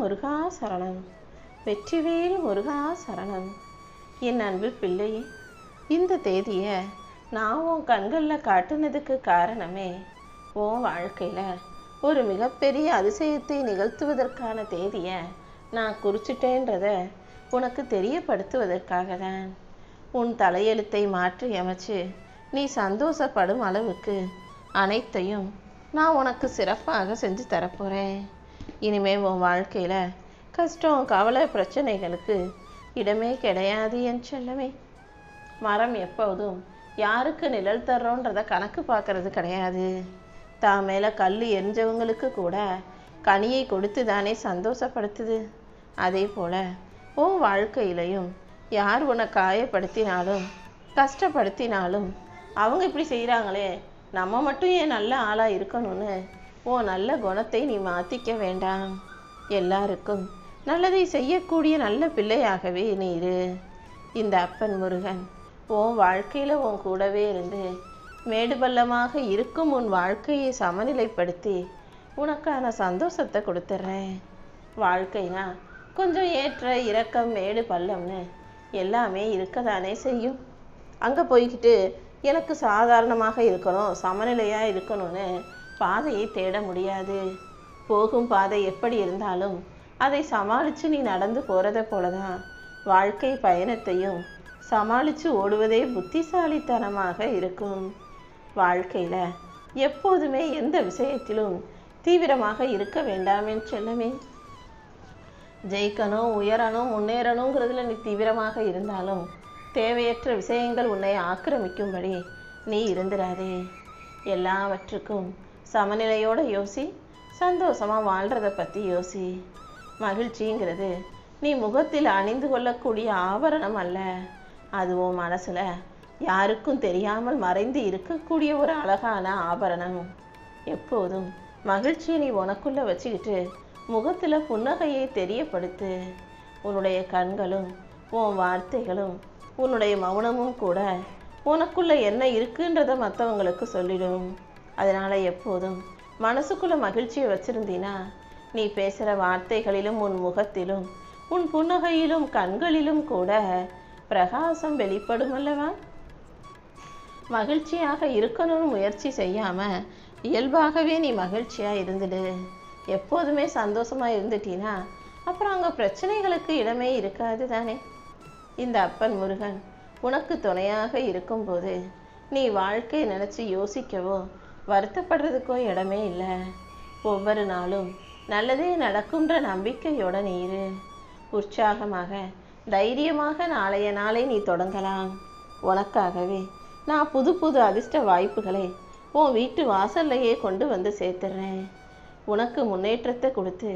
முருகா சரணம். வெற்றிவேல் முருகா சரணம். என் அன்பு பிள்ளை, இந்த தேதியை நான் உன் கண்களில் காட்டுனதுக்கு காரணமே உன் வாழ்க்கையில் ஒரு மிகப்பெரிய அதிசயத்தை நிகழ்த்துவதற்கான தேதியை நான் குறிச்சிட்டேன்றத உனக்கு தெரியப்படுத்துவதற்காக தான். உன் தலையெழுத்தை மாற்றி அமைச்சு நீ சந்தோஷப்படும் அளவுக்கு அனைத்தையும் நான் உனக்கு சிறப்பாக செஞ்சு தரப்போகிறேன். இனிமேல் உன் வாழ்க்கையில் கஷ்டம், கவலை, பிரச்சனைகளுக்கு இடமே கிடையாது என் செல்லமே. மரம் எப்போதும் யாருக்கு நிழல் தர்றோன்றத கணக்கு பார்க்கறது கிடையாது. தான் மேலே கல் எரிஞ்சவங்களுக்கு கூட கனியை கொடுத்து தானே சந்தோஷப்படுத்துது. அதே போல் உன் வாழ்க்கையிலையும் யார் உன்னை காயப்படுத்தினாலும் கஷ்டப்படுத்தினாலும் அவங்க இப்படி செய்கிறாங்களே, நம்ம மட்டும் ஏன் நல்ல ஆளாக இருக்கணும்னு உன் நல்ல குணத்தை நீ மாற்றிக்க வேண்டாம். எல்லாருக்கும் நல்லதை செய்யக்கூடிய நல்ல பிள்ளையாகவே நீ இரு. இந்த அப்பன் முருகன் உன் வாழ்க்கையில் உன் கூடவே இருந்து மேடு பள்ளமாக இருக்கும் உன் வாழ்க்கையை சமநிலைப்படுத்தி உனக்கான சந்தோஷத்தை கொடுத்துட்றேன். வாழ்க்கைனா கொஞ்சம் ஏற்ற இறக்கம், மேடு பள்ளம்னு எல்லாமே இருக்கதானே செய்யும். அங்கே போய்கிட்டு எனக்கு சாதாரணமாக இருக்கணும், சமநிலையாக இருக்கணும்னு பாதையை தேட முடியாது. போகும் பாதை எப்படி இருந்தாலும் அதை சமாளித்து நீ நடந்து போகிறத போல தான் வாழ்க்கை பயணத்தையும் சமாளித்து ஓடுவதே புத்திசாலித்தனமாக இருக்கும். வாழ்க்கையில் எப்போதுமே எந்த விஷயத்திலும் தீவிரமாக இருக்க வேண்டாமே செல்லமே. ஜெயிக்கணும், உயரணும், முன்னேறணுங்கிறதுல நீ தீவிரமாக இருந்தாலும் தேவையற்ற விஷயங்கள் உன்னை ஆக்கிரமிக்கும்படி நீ இருந்துடாதே. எல்லாவற்றுக்கும் சமநிலையோடு யோசி. சந்தோஷமாக வாழ்கிறத பற்றி யோசி. மகிழ்ச்சிங்கிறது நீ முகத்தில் அணிந்து கொள்ளக்கூடிய ஆபரணம் அல்ல. அதுவும் மனசில் யாருக்கும் தெரியாமல் மறைந்து இருக்கக்கூடிய ஒரு அழகான ஆபரணம். எப்போதும் மகிழ்ச்சியை நீ உனக்குள்ளே வச்சுக்கிட்டு முகத்தில் புன்னகையை தெரியப்படுத்து. உன்னுடைய கண்களும் உன் வார்த்தைகளும் உன்னுடைய மௌனமும் கூட உனக்குள்ளே என்ன இருக்குன்றதை மற்றவங்களுக்கு சொல்லிடும். அதனால் எப்போதும் மனசுக்குள்ளே மகிழ்ச்சியை வச்சுருந்தீன்னா நீ பேசுகிற வார்த்தைகளிலும் உன் முகத்திலும் உன் புன்னகையிலும் கண்களிலும் கூட பிரகாசம் வெளிப்படும் அல்லவா? மகிழ்ச்சியாக இருக்கணும்னு முயற்சி செய்யாமல் இயல்பாகவே நீ மகிழ்ச்சியாக இருந்துடு. எப்போதுமே சந்தோஷமாக இருந்துட்டீன்னா அப்புறம் அங்கே பிரச்சனைகளுக்கு இடமே இருக்காது தானே. இந்த அப்பன் முருகன் உனக்கு துணையாக இருக்கும்போது நீ வாழ்க்கையை நினச்சி யோசிக்கவோ வருத்தப்படுறதுக்கோ இடமே இல்லை. ஒவ்வொரு நாளும் நல்லதே நடக்கும்ன்ற நம்பிக்கையோட நீ இரு. உற்சாகமாக தைரியமாக நாளைய நாளை நீ தொடங்கலாம். உனக்காகவே நான் புது புது அதிர்ஷ்ட வாய்ப்புகளை உன் வீட்டு வாசல்லையே கொண்டு வந்து சேர்த்துடுறேன். உனக்கு முன்னேற்றத்தை கொடுத்து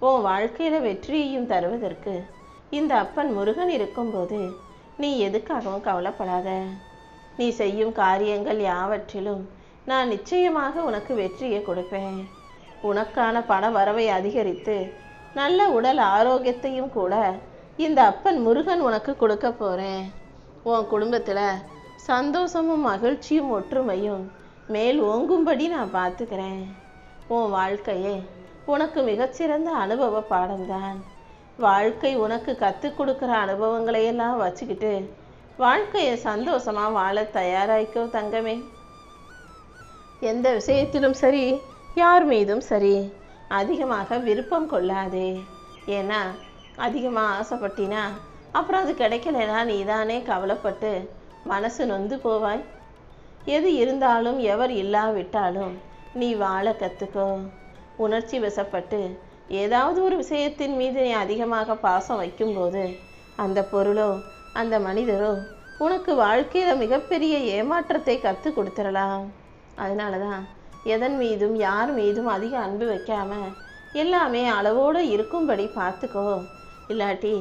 உன் வாழ்க்கையில் வெற்றியையும் தருவதற்கு இந்த அப்பன் முருகன் இருக்கும்போது நீ எதுக்காகவும் கவலைப்படாத. நீ செய்யும் காரியங்கள் யாவற்றிலும் நான் நிச்சயமாக உனக்கு வெற்றியை கொடுப்பேன். உனக்கான பண வரவை அதிகரித்து நல்ல உடல் ஆரோக்கியத்தையும் கூட இந்த அப்பன் முருகன் உனக்கு கொடுக்க போகிறேன். உன் குடும்பத்தில் சந்தோஷமும் மகிழ்ச்சியும் ஒற்றுமையும் மேல் ஓங்கும்படி நான் பார்த்துக்கிறேன். உன் வாழ்க்கையே உனக்கு மிகச்சிறந்த அனுபவ பாடம்தான். வாழ்க்கை உனக்கு கற்றுக் கொடுக்குற அனுபவங்களையெல்லாம் வச்சுக்கிட்டு வாழ்க்கையை சந்தோஷமாக வாழ தயாராகிக்கோ தங்கமே. எந்த விஷயத்திலும் சரி, யார் மீதும் சரி அதிகமாக விருப்பம் கொள்ளாதே. ஏன்னா அதிகமாக ஆசைப்பட்டினா அப்புறம் அது கிடைக்கலனா நீ தானே கவலைப்பட்டு மனசு நொந்து போவாய். எது இருந்தாலும் எவர் இல்லாவிட்டாலும் நீ வாழ கற்றுக்கோ. உணர்ச்சி வசப்பட்டு ஏதாவது ஒரு விஷயத்தின் மீது நீ அதிகமாக பாசம் வைக்கும்போது அந்த பொருளோ அந்த மனிதரோ உனக்கு வாழ்க்கையில் மிகப்பெரிய ஏமாற்றத்தை கற்றுக் கொடுத்துடலாம். அதனால தான் எதன் மீதும் யார் மீதும் அதிக அன்பு வைக்காம எல்லாமே அளவோடு இருக்கும்படி பார்த்துக்கோ. இல்லாட்டி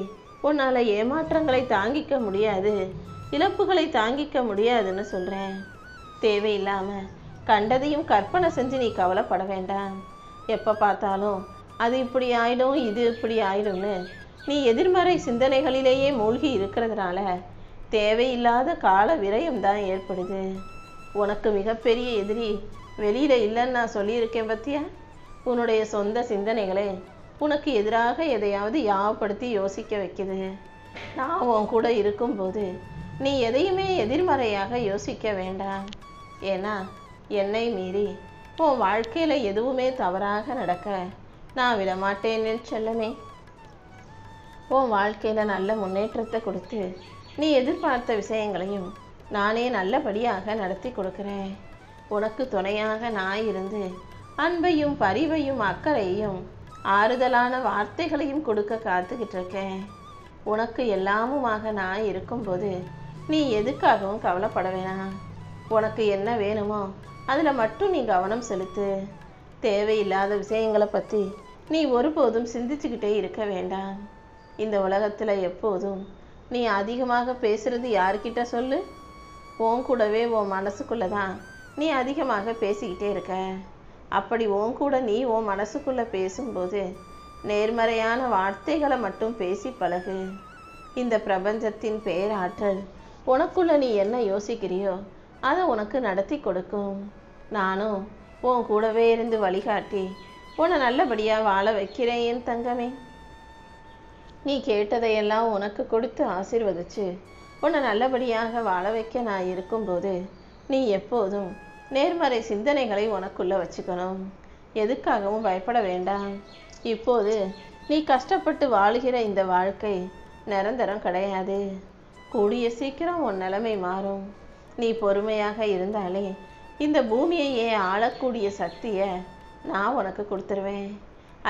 உன்னால் ஏமாற்றங்களை தாங்கிக்க முடியாது, இழப்புகளை தாங்கிக்க முடியாதுன்னு சொல்கிறேன். தேவையில்லாமல் கண்டதையும் கற்பனை செஞ்சு நீ கவலைப்பட வேண்டாம். எப்போ பார்த்தாலும் அது இப்படி ஆயிடும், இது இப்படி ஆயிடும்னு நீ எதிர்மறை சிந்தனைகளிலேயே மூழ்கி இருக்கிறதுனால தேவையில்லாத கால விரயம்தான் ஏற்படுது. உனக்கு மிகப்பெரிய எதிரி வெளியில் இல்லைன்னு நான் சொல்லியிருக்கேன் பத்தியா? உன்னுடைய சொந்த சிந்தனைகளை உனக்கு எதிராக எதையாவது யாவப்படுத்தி யோசிக்க வைக்குது. நான் உன் கூட இருக்கும்போது நீ எதையுமே எதிர்மறையாக யோசிக்க வேண்டாம். ஏன்னா என்னை மீறி உன் வாழ்க்கையில் எதுவுமே தவறாக நடக்க நான் விடமாட்டேன்னு செல்லமே. உன் வாழ்க்கையில் நல்ல முன்னேற்றத்தை கொடுத்து நீ எதிர்பார்த்த விஷயங்களையும் நானே நல்லபடியாக நடத்தி கொடுக்குறேன். உனக்கு துணையாக நான் இருந்து அன்பையும் பரிவையும் அக்கறையையும் ஆறுதலான வார்த்தைகளையும் கொடுக்க காத்துக்கிட்டு இருக்கேன். உனக்கு எல்லாமுமாக நான் இருக்கும்போது நீ எதுக்காகவும் கவலைப்பட வேணாம். உனக்கு என்ன வேணுமோ அதில் மட்டும் நீ கவனம் செலுத்து. தேவையில்லாத விஷயங்களை பற்றி நீ ஒருபோதும் சிந்திச்சுக்கிட்டே இருக்க வேண்டாம். இந்த உலகத்தில் எப்போதும் நீ அதிகமாக பேசுறது யார்கிட்ட சொல்லு? உன் கூடவே உன் மனசுக்குள்ளே தான் நீ அதிகமாக பேசிக்கிட்டே இருக்க. அப்படி உன் கூட நீ உன் மனசுக்குள்ளே பேசும்போது நேர்மறையான வார்த்தைகளை மட்டும் பேசி பழகு. இந்த பிரபஞ்சத்தின் பேராற்றல் உனக்குள்ள நீ என்ன யோசிக்கிறியோ அதை உனக்கு நடத்தி கொடுக்கும். நானும் உன் கூடவே இருந்து வழிகாட்டி உன்னை நல்லபடியாக வாழ வைக்கிறேன் என் தங்கமே. நீ கேட்டதையெல்லாம் உனக்கு கொடுத்து ஆசீர்வதிச்சு உன்னை நல்லபடியாக வாழ வைக்க நான் இருக்கும்போது நீ எப்போதும் நேர்மறை சிந்தனைகளை உனக்குள்ளே வச்சுக்கணும். எதுக்காகவும் பயப்பட வேண்டாம். இப்போது நீ கஷ்டப்பட்டு வாழுகிற இந்த வாழ்க்கை நிரந்தரம் கிடையாது. கூடிய சீக்கிரம் உன் நிலைமை மாறும். நீ பொறுமையாக இருந்தாலே இந்த பூமியையே ஆளக்கூடிய சக்தியை நான் உனக்கு கொடுத்துருவேன்.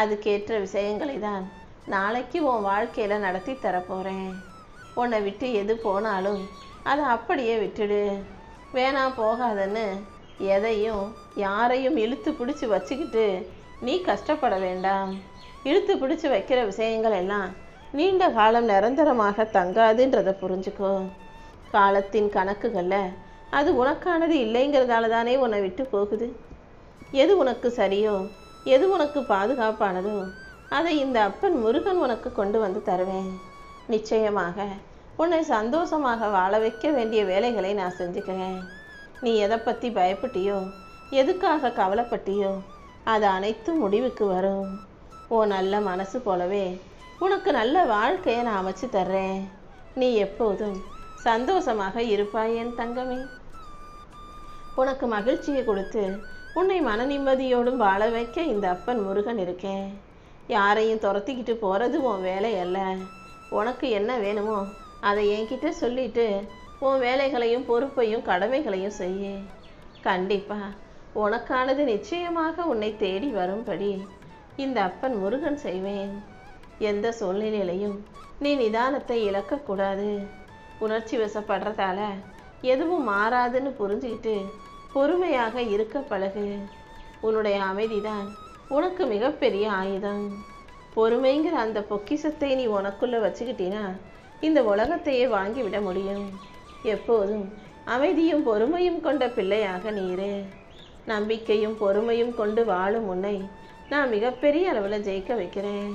அதுக்கேற்ற விஷயங்களை தான் நாளைக்கு உன் வாழ்க்கையில் நடத்தி தரப்போகிறேன். உன்னை விட்டு எது போனாலும் அதை அப்படியே விட்டுடு. வேணாம் போகாதன்னு எதையும் யாரையும் இழுத்து பிடிச்சி வச்சுக்கிட்டு நீ கஷ்டப்பட வேண்டாம். இழுத்து பிடிச்சி வைக்கிற விஷயங்கள் எல்லாம் நீண்ட காலம் நிரந்தரமாக தங்காதுன்றதை புரிஞ்சுக்கோ. காலத்தின் கணக்குகளில் அது உனக்கானது இல்லைங்கிறதால தானே உன்னை விட்டு போகுது. எது உனக்கு சரியோ எது உனக்கு பாதுகாப்பானதோ அதை இந்த அப்பன் முருகன் உனக்கு கொண்டு வந்து தருவேன். நிச்சயமாக உன்னை சந்தோஷமாக வாழ வைக்க வேண்டிய வேலைகளை நான் செஞ்சுக்கிறேன். நீ எதை பற்றி பயப்பட்டியோ எதுக்காக கவலைப்பட்டியோ அது அனைத்தும் முடிவுக்கு வரும். ஓ நல்ல மனசு போலவே உனக்கு நல்ல வாழ்க்கையை நான் அமைச்சு தர்றேன். நீ எப்போதும் சந்தோஷமாக இருப்பாய் என் தங்கமே. உனக்கு மகிழ்ச்சியை கொடுத்து உன்னை மன நிம்மதியோடும் வாழ வைக்க இந்த அப்பன் முருகன் இருக்கேன். யாரையும் துரத்திக்கிட்டு போகிறது உன் வேலை அல்ல. உனக்கு என்ன வேணுமோ அதை என்கிட்ட சொல்லிட்டு உன் வேலைகளையும் பொறுப்பையும் கடமைகளையும் செய்ய. கண்டிப்பா உனக்கானது நிச்சயமாக உன்னை தேடி வரும்படி இந்த அப்பன் முருகன் செய்வேன். எந்த சூழ்நிலையிலையும் நீ நிதானத்தை இழக்கக்கூடாது. உணர்ச்சி வசப்படுறதால எதுவும் மாறாதுன்னு புரிஞ்சுக்கிட்டு பொறுமையாக இருக்க பழகு. உன்னுடைய அமைதிதான் உனக்கு மிகப்பெரிய ஆயுதம். பொறுமைங்கிற அந்த பொக்கிஷத்தை நீ உனக்குள்ள வச்சுக்கிட்டீன்னா இந்த உலகத்தையே வாங்கிவிட முடியும். எப்போதும் அமைதியும் பொறுமையும் கொண்ட பிள்ளையாக நீரு. நம்பிக்கையும் பொறுமையும் கொண்டு வாழும் உன்னை நான் மிகப்பெரிய அளவில் ஜெயிக்க வைக்கிறேன்.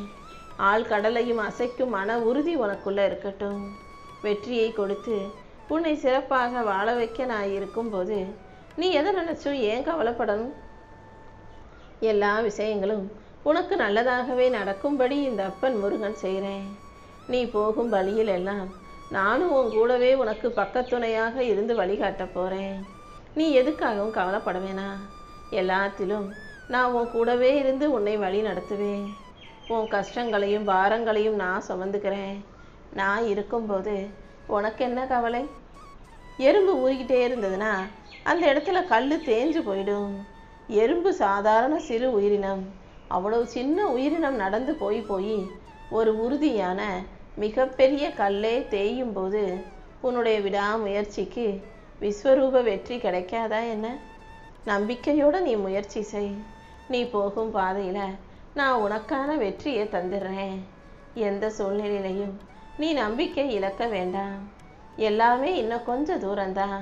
ஆழ்கடலையும் அசைக்கும் மன உறுதி உனக்குள்ள இருக்கட்டும். வெற்றியை கொடுத்து உன்னை சிறப்பாக வாழ வைக்க நான் இருக்கும்போது நீ எதை நினைச்சும் ஏன் கவலைப்படணும்? எல்லா விஷயங்களும் உனக்கு நல்லதாகவே நடக்கும்படி இந்த அப்பன் முருகன் செய்கிறேன். நீ போகும் வழியில் எல்லாம் நானும் உன் கூடவே உனக்கு பக்கத்துணையாக இருந்து வழிகாட்ட போகிறேன். நீ எதுக்காகவும் கவலைப்பட வேணாம். எல்லாத்திலும் நான் உன் கூடவே இருந்து உன்னை வழி நடத்துவேன். உன் கஷ்டங்களையும் பாரங்களையும் நான் சுமந்துக்கிறேன். நான் இருக்கும்போது உனக்கு என்ன கவலை? எறும்பு ஊறிக்கிட்டே இருந்ததுன்னா அந்த இடத்துல கல் தேஞ்சு போயிடும். எறும்பு சாதாரண சிறு உயிரினம். அவ்வளவு சின்ன உயிரினம் நடந்து போய் ஒரு உறுதியான மிகப்பெரிய கல்லே தேயும் போது உன்னுடைய விடாமுயற்சிக்கு விஸ்வரூப வெற்றி கிடைக்காதா என்ன? நம்பிக்கையோடு நீ முயற்சி செய். நீ போகும் பாதையில் நான் உனக்கான வெற்றியை தந்துடுறேன். எந்த சூழ்நிலையிலையும் நீ நம்பிக்கை இழக்க வேண்டாம். எல்லாமே இன்னும் கொஞ்சம் தூரம்தான்.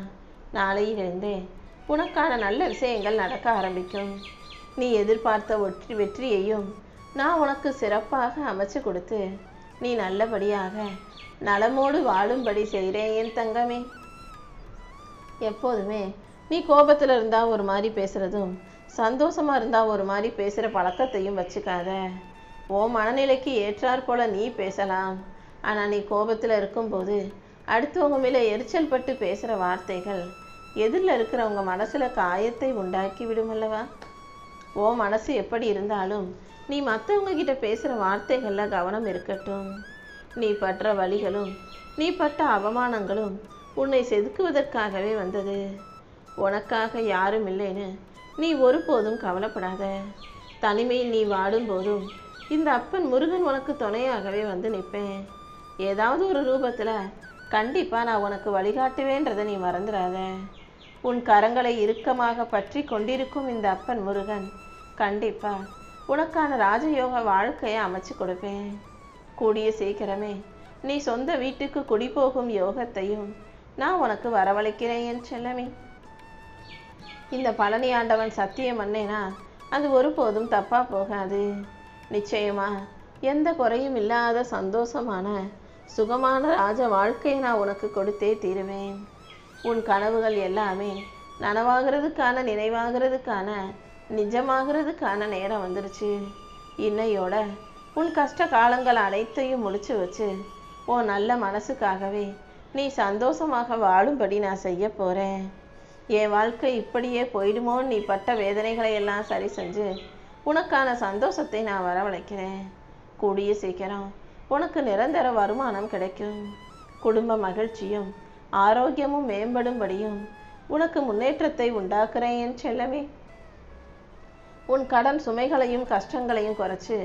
நாளையிலிருந்தே உனக்கான நல்ல விஷயங்கள் நடக்க ஆரம்பிக்கும். நீ எதிர்பார்த்த வெற்றியையும் நான் உனக்கு சிறப்பாக அமைச்சு கொடுத்து நீ நல்லபடியாக நலமோடு வாழும்படி செய்கிறேன் என் தங்கமே. எப்போதுமே நீ கோபத்தில் இருந்தால் ஒரு மாதிரி பேசுகிறதும் சந்தோஷமாக இருந்தால் ஒரு மாதிரி பேசுகிற பழக்கத்தையும் வச்சுக்காத. ஓ மனநிலைக்கு ஏற்றாற் போல நீ பேசலாம். ஆனால் நீ கோபத்தில் இருக்கும்போது அடுத்தவங்க மேலே எரிச்சல் பட்டு பேசுகிற வார்த்தைகள் எதிரில் இருக்கிறவங்க மனசில் காயத்தை உண்டாக்கி விடுமல்லவா? ஓ மனசு எப்படி இருந்தாலும் நீ மற்றவங்க கிட்ட பேசுகிற வார்த்தைகளில் கவனம் இருக்கட்டும். நீ பற்ற வலிகளும் நீ பட்ட அவமானங்களும் உன்னை செதுக்குவதற்காகவே வந்தது. உனக்காக யாரும் இல்லைன்னு நீ ஒருபோதும் கவலைப்படாத. தனிமையில் நீ வாடும்போதும் இந்த அப்பன் முருகன் உனக்கு துணையாகவே வந்து நிற்பேன். ஏதாவது ஒரு ரூபத்தில் கண்டிப்பாக நான் உனக்கு வழிகாட்டுவேன்றதை நீ மறந்துடாத. உன் கரங்களை இறுக்கமாக பற்றி கொண்டிருக்கும் இந்த அப்பன் முருகன் கண்டிப்பாக உனக்கான ராஜயோக வாழ்க்கையை அமைச்சு கொடுப்பேன். கூடிய சீக்கிரமே நீ சொந்த வீட்டுக்கு குடிபோகும் யோகத்தையும் நான் உனக்கு வரவழைக்கிறேன் என் செல்லமே. இந்த பழனி ஆண்டவன் சத்தியம் பண்ணேனா அது ஒருபோதும் தப்பா போகாது. நிச்சயமா எந்த குறையும் இல்லாத சந்தோஷமான சுகமான ராஜ வாழ்க்கையை நான் உனக்கு கொடுத்தே தீருவேன். உன் கனவுகள் எல்லாமே நனவாகிறதுக்கான நினைவாகிறதுக்கான நிஜமாகிறதுக்கான நேரம் வந்துருச்சு. இன்னையோட உன் கஷ்ட காலங்கள் அனைத்தையும் முடிச்சு வச்சு உன் நல்ல மனசுக்காகவே நீ சந்தோஷமாக வாழும்படி நான் செய்ய போகிறேன். என் வாழ்க்கை இப்படியே போயிடுமோன்னு நீ பட்ட வேதனைகளை எல்லாம் சரி செஞ்சு உனக்கான சந்தோஷத்தை நான் வரவழைக்கிறேன். கூடிய சீக்கிரம் உனக்கு நிரந்தர வருமானம் கிடைக்கும். குடும்ப மகிழ்ச்சியும் ஆரோக்கியமும் மேம்படும்படியும் உனக்கு முன்னேற்றத்தை உண்டாக்குறேன் என் செல்லமே. உன் கடன் சுமைகளையும் கஷ்டங்களையும் குறைச்சு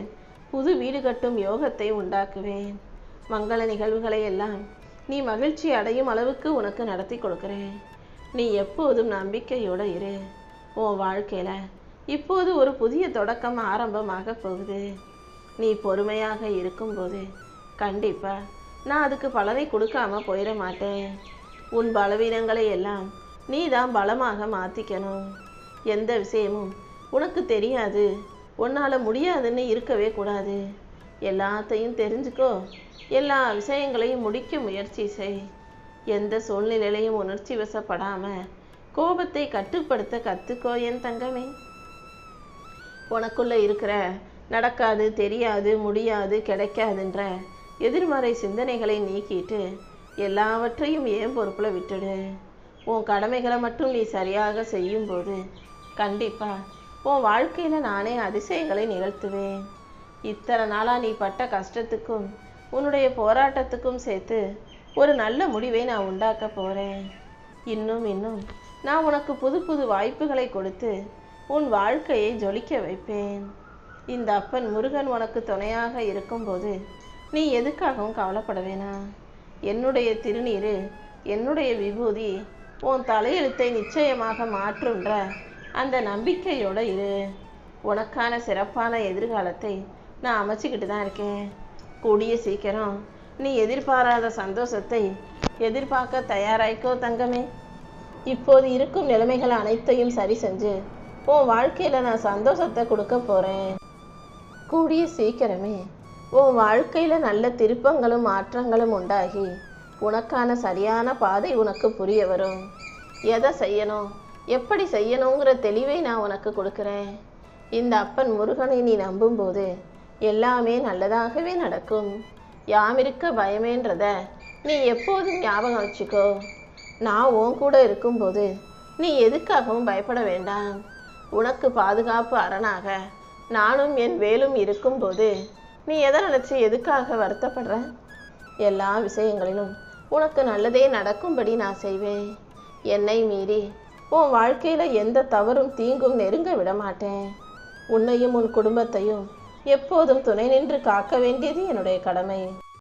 புது வீடு கட்டும் யோகத்தை உண்டாக்குவேன். மங்கள நிகழ்வுகளை எல்லாம் நீ மகிழ்ச்சி அடையும் அளவுக்கு உனக்கு நடத்தி கொடுக்குறேன். நீ எப்போதும் நம்பிக்கையோடு இரு. உன் வாழ்க்கையில் இப்போது ஒரு புதிய தொடக்கம் ஆரம்பமாக போகுது. நீ பொறுமையாக இருக்கும்போது கண்டிப்பாக நான் அதுக்கு பலனை கொடுக்காம போயிட மாட்டேன். உன் பலவீனங்களை எல்லாம் நீ தான் பலமாக மாற்றிக்கணும். எந்த விஷயமும் உனக்கு தெரியாது உன்னால் முடியாதுன்னு இருக்கவே கூடாது. எல்லாத்தையும் தெரிஞ்சுக்கோ. எல்லா விஷயங்களையும் முடிக்க முயற்சி செய். எந்த சூழ்நிலையிலையும் உணர்ச்சி வசப்படாமல் கோபத்தை கட்டுப்படுத்த கற்றுக்கோ என் தங்கமே. உனக்குள்ளே இருக்கிற நடக்காது தெரியாது முடியாது கிடைக்காதுன்ற எதிர்மறை சிந்தனைகளை நீக்கிட்டு எல்லாவற்றையும் ஏன் பொறுப்பில் விட்டுடு. உன் கடமைகளை மட்டும் நீ சரியாக செய்யும்போது கண்டிப்பாக உன் வாழ்க்கையில் நானே அதிசயங்களை நிகழ்த்துவேன். இத்தனை நாளாக நீ பட்ட கஷ்டத்துக்கும் உன்னுடைய போராட்டத்துக்கும் சேர்த்து ஒரு நல்ல முடிவை நான் உண்டாக்க போகிறேன். இன்னும் நான் உனக்கு புது புது வாய்ப்புகளை கொடுத்து உன் வாழ்க்கையை ஜொலிக்க வைப்பேன். இந்த அப்பன் முருகன் உனக்கு துணையாக இருக்கும்போது நீ எதுக்காகவும் கவலைப்பட வேணாம். என்னுடைய திருநீர் என்னுடைய விபூதி உன் தலையெழுத்தை நிச்சயமாக மாற்றுன்ற அந்த நம்பிக்கையோடு இரு. உனக்கான சிறப்பான எதிர்காலத்தை நான் அமைச்சிக்கிட்டு தான் இருக்கேன். கூடிய சீக்கிரம் நீ எதிர்பாராத சந்தோஷத்தை எதிர்பார்க்க தயாராய்க்கோ தங்கமே. இப்போது இருக்கும் நிலைமைகள் அனைத்தையும் சரி செஞ்சு உன் வாழ்க்கையில் நான் சந்தோஷத்தை கொடுக்க போகிறேன். கூடிய சீக்கிரமே உன் வாழ்க்கையில் நல்ல திருப்பங்களும் மாற்றங்களும் உண்டாகி உனக்கான சரியான பாதை உனக்கு புரிய வரும். எதை செய்யணும் எப்படி செய்யணுங்கிற தெளிவை நான் உனக்கு கொடுக்குறேன். இந்த அப்பன் முருகனை நீ நம்பும்போது எல்லாமே நல்லதாகவே நடக்கும். யாமிருக்க பயமேன்றத நீ எப்போதும் ஞாபகம் வச்சுக்கோ. நான் உன் கூட இருக்கும்போது நீ எதுக்காகவும் பயப்பட வேண்டாம். உனக்கு பாதுகாப்பு அரணாக நானும் என் வேலும் இருக்கும்போது நீ எதை நினச்சி எதுக்காக வருத்தப்படுற? எல்லா விஷயங்களிலும் உனக்கு நல்லதே நடக்கும்படி நான் செய்வேன். என்னை மீறி உன் வாழ்க்கையில் எந்த தவறும் தீங்கும் நெருங்க விட மாட்டேன். உன்னையும் உன் குடும்பத்தையும் எப்போதும் துணை நின்று காக்க வேண்டியது என்னுடைய கடமை.